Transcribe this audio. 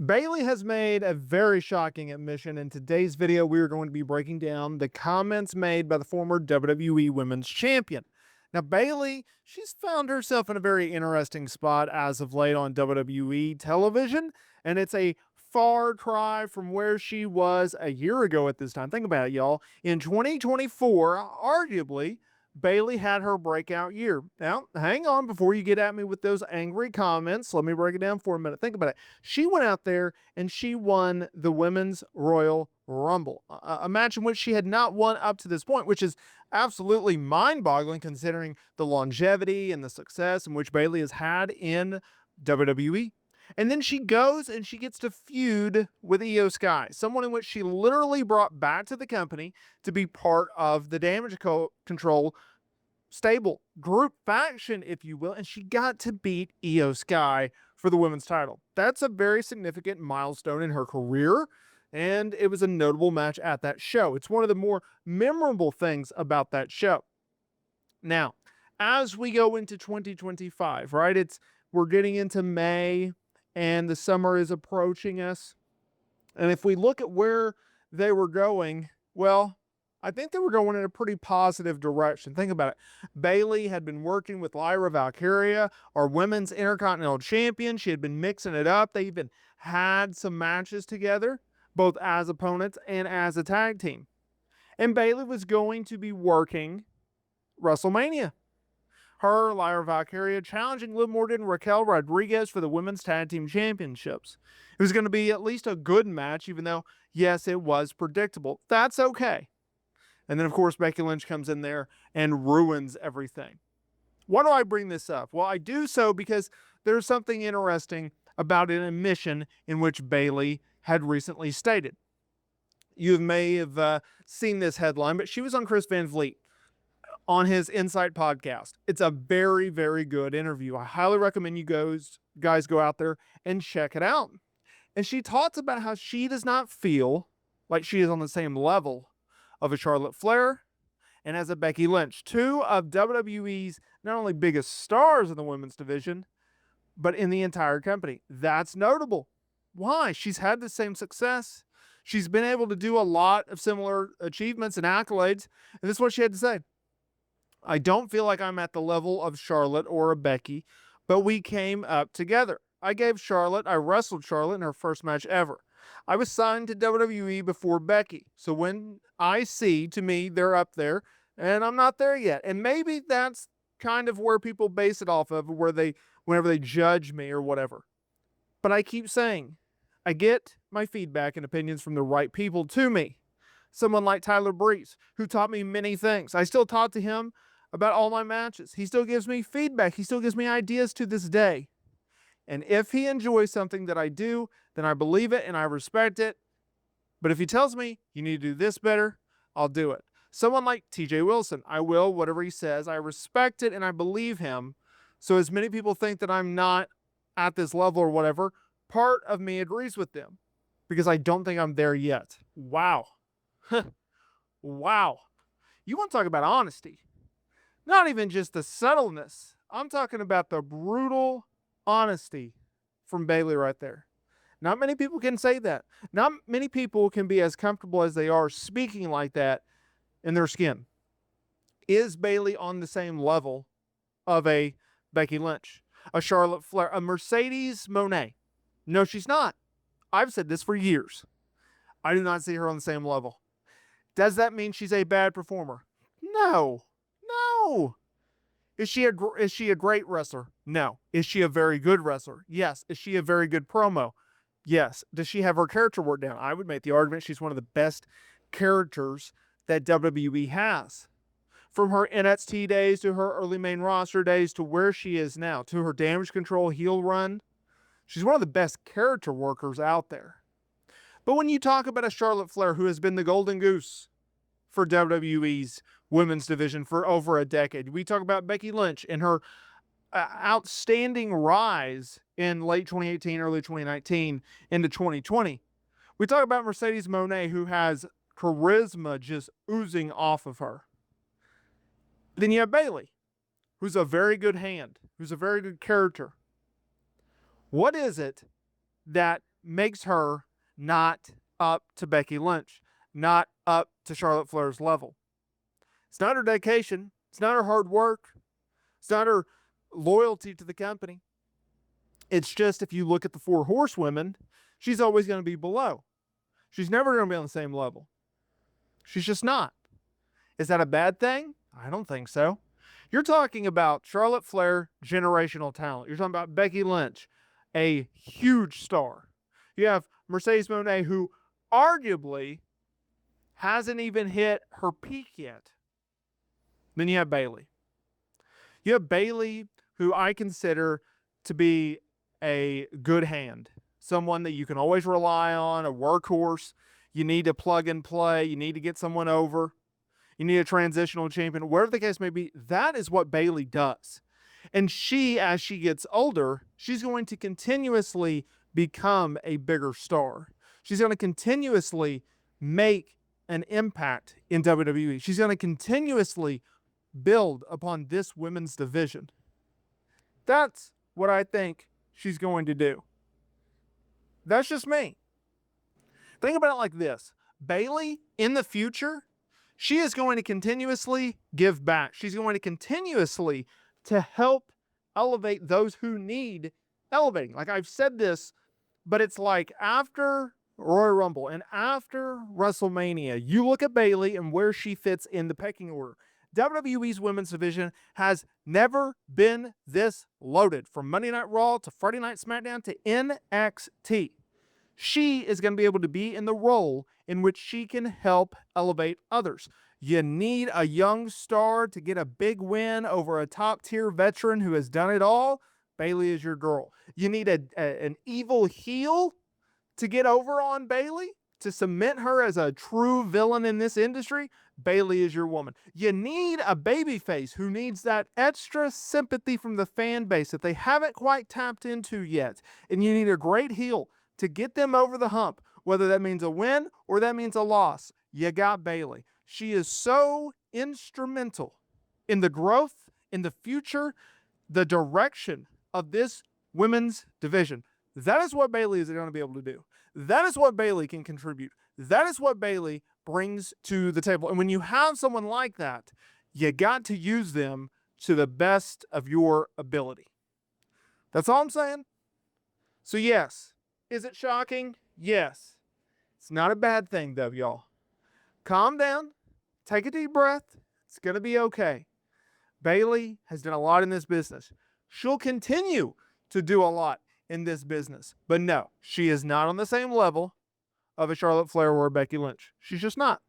Bayley has made a very shocking admission. In today's video, we are going to be breaking down the comments made by the former WWE Women's Champion. Now, Bayley, she's found herself in a very interesting spot as of late on WWE television, and it's a far cry from where she was a year ago at this time. Think about it, y'all. In 2024, arguably, Bayley had her breakout year. Now, hang on before you get at me with those angry comments. Let me break it down for a minute. Think about it. She went out there and she won the Women's Royal Rumble, a match in which she had not won up to this point, which is absolutely mind-boggling considering the longevity and the success in which Bayley has had in WWE. And then she goes and she gets to feud with Io Sky, someone in which she literally brought back to the company to be part of the Damage Control stable, group, faction, if you will, and she got to beat Io Sky for the women's title. That's a very significant milestone in her career, and it was a notable match at that show. It's one of the more memorable things about that show. Now, as we go into 2025, right, we're getting into May, and the summer is approaching us. And if we look at where they were going, well, I think they were going in a pretty positive direction. Think about it. Bayley had been working with Lyra Valkyria, our women's Intercontinental Champion. She had been mixing it up. They even had some matches together, both as opponents and as a tag team. And Bayley was going to be working WrestleMania. Her, Lyra Valkyria, challenging Liv Morgan and Raquel Rodriguez for the Women's Tag Team Championships. It was going to be at least a good match, even though, yes, it was predictable. That's okay. And then, of course, Becky Lynch comes in there and ruins everything. Why do I bring this up? Well, I do so because there's something interesting about an admission in which Bayley had recently stated. You may have seen this headline, but she was on Chris Van Vliet on his Insight podcast. It's a very, very good interview. I highly recommend you guys go out there and check it out. And she talks about how she does not feel like she is on the same level of a Charlotte Flair and as a Becky Lynch, two of WWE's not only biggest stars in the women's division, but in the entire company. That's notable. Why? She's had the same success. She's been able to do a lot of similar achievements and accolades. And this is what she had to say. I don't feel like I'm at the level of Charlotte or a Becky, but we came up together. I wrestled Charlotte in her first match ever. I was signed to WWE before Becky. So when I see, to me, they're up there, and I'm not there yet. And maybe that's kind of where people base it off of, whenever they judge me or whatever. But I keep saying, I get my feedback and opinions from the right people to me. Someone like Tyler Breeze, who taught me many things. I still talk to him about all my matches. He still gives me feedback. He still gives me ideas to this day. And if he enjoys something that I do, then I believe it and I respect it. But if he tells me you need to do this better, I'll do it. Someone like TJ Wilson, I will, whatever he says. I respect it and I believe him. So as many people think that I'm not at this level or whatever, part of me agrees with them because I don't think I'm there yet. Wow. Wow. You want to talk about honesty? Not even just the subtleness. I'm talking about the brutal honesty from Bayley right there. Not many people can say that. Not many people can be as comfortable as they are speaking like that in their skin. Is Bayley on the same level of a Becky Lynch, a Charlotte Flair, a Mercedes Moné? No, she's not. I've said this for years. I do not see her on the same level. Does that mean she's a bad performer? No. No. Is she a great wrestler? No. Is she a very good wrestler? Yes. Is she a very good promo? Yes. Does she have her character work down? I would make the argument she's one of the best characters that WWE has. From her NXT days to her early main roster days to where she is now, to her Damage Control heel run, she's one of the best character workers out there. But when you talk about a Charlotte Flair who has been the golden goose for WWE's women's division for over a decade, we talk about Becky Lynch and her outstanding rise in late 2018, early 2019 into 2020. We talk about Mercedes Moné, who has charisma just oozing off of her. Then you have Bayley, who's a very good hand, who's a very good character. What is it that makes her not up to Becky Lynch, not up to Charlotte Flair's level. It's not her dedication. It's not her hard work. It's not her loyalty to the company. It's just if you look at the four horsewomen, she's always going to be below. She's never going to be on the same level. She's just not. Is that a bad thing? I don't think so. You're talking about Charlotte Flair, generational talent. You're talking about Becky Lynch, a huge star. You have Mercedes Moné, who arguably hasn't even hit her peak yet. Then you have Bayley. You have Bayley, who I consider to be a good hand, someone that you can always rely on, a workhorse. You need to plug and play. You need to get someone over. You need a transitional champion, whatever the case may be. That is what Bayley does. And she, as she gets older, she's going to continuously become a bigger star. She's going to continuously make an impact in WWE. She's going to continuously build upon this women's division. That's what I think she's going to do. That's just me. Think about it like this. Bayley, in the future, she is going to continuously give back. She's going to continuously to help elevate those who need elevating. Like I've said this, but it's like after Royal Rumble and after WrestleMania, you look at Bayley and where she fits in the pecking order. WWE's women's division has never been this loaded. From Monday Night Raw to Friday Night SmackDown to NXT. She is going to be able to be in the role in which she can help elevate others. You need a young star to get a big win over a top-tier veteran who has done it all. Bayley is your girl. You need an evil heel to get over on Bayley, to cement her as a true villain in this industry. Bayley is your woman. You need a babyface who needs that extra sympathy from the fan base that they haven't quite tapped into yet. And you need a great heel to get them over the hump, whether that means a win or that means a loss. You got Bayley. She is so instrumental in the growth, in the future, the direction of this women's division. That is what Bayley is going to be able to do. That is what Bayley can contribute. That is what Bayley brings to the table. And when you have someone like that, you got to use them to the best of your ability. That's all I'm saying. So yes, is it shocking? Yes. It's not a bad thing though, y'all. Calm down. Take a deep breath. It's going to be okay. Bayley has done a lot in this business. She'll continue to do a lot in this business. But no, she is not on the same level of a Charlotte Flair or a Becky Lynch. She's just not.